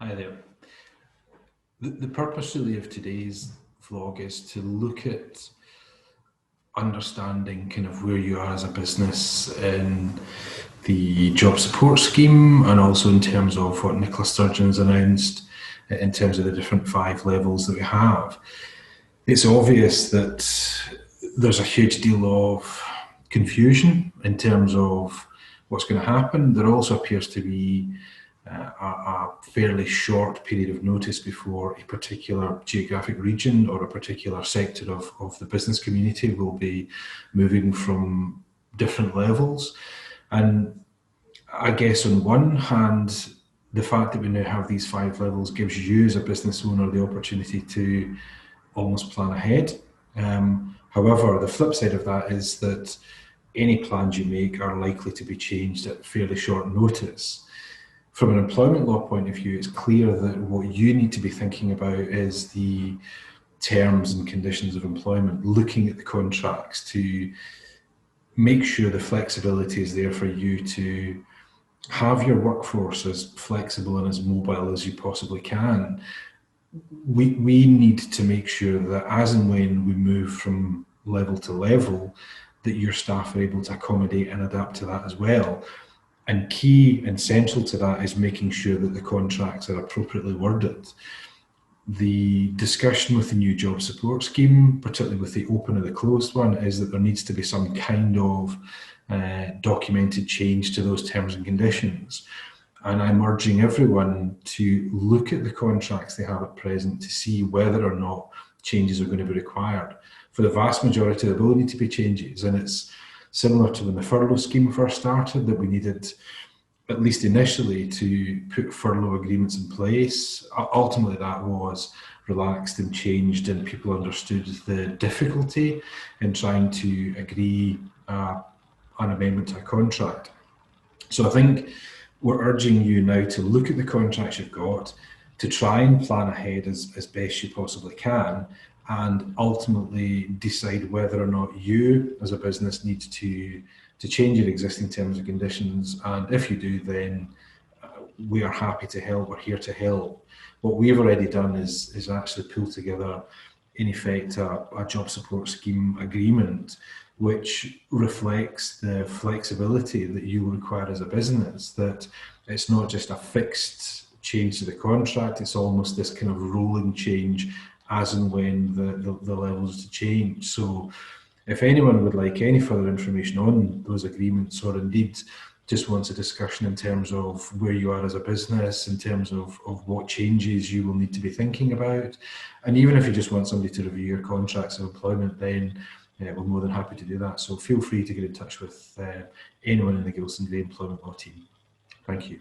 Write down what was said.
Hi there. The purpose really of today's vlog is to look at understanding kind of where you are as a business in the job support scheme, and also in terms of what Nicola Sturgeon's announced in terms of the different 5 levels that we have. It's obvious that there's a huge deal of confusion in terms of what's going to happen. There also appears to be a fairly short period of notice before a particular geographic region or a particular sector of the business community will be moving from different levels. And I guess on one hand, the fact that we now have these 5 levels gives you as a business owner the opportunity to almost plan ahead. However, the flip side of that is that any plans you make are likely to be changed at fairly short notice. From an employment law point of view, it's clear that what you need to be thinking about is the terms and conditions of employment, looking at the contracts to make sure the flexibility is there for you to have your workforce as flexible and as mobile as you possibly can. We need to make sure that as and when we move from level to level, that your staff are able to accommodate and adapt to that as well. And key and central to that is making sure that the contracts are appropriately worded. The discussion with the new job support scheme, particularly with the open and the closed one, is that there needs to be some kind of documented change to those terms and conditions. And I'm urging everyone to look at the contracts they have at present to see whether or not changes are going to be required. For the vast majority, there will need to be changes, and it's similar to when the furlough scheme first started, that we needed, at least initially, to put furlough agreements in place. Ultimately, that was relaxed and changed, and people understood the difficulty in trying to agree an amendment to a contract. So I think we're urging you now to look at the contracts you've got, to try and plan ahead as best you possibly can, and ultimately decide whether or not you as a business need to change your existing terms and conditions. And if you do, then we are happy to help. We're here to help. What we've already done is actually pull together, in effect, a job support scheme agreement, which reflects the flexibility that you will require as a business, that it's not just a fixed change to the contract, it's almost this kind of rolling change as and when the levels to change. So if anyone would like any further information on those agreements, or indeed just wants a discussion in terms of where you are as a business, in terms of what changes you will need to be thinking about, and even if you just want somebody to review your contracts of employment, then we're more than happy to do that. So feel free to get in touch with anyone in the Gilson Gray Employment Law team. Thank you.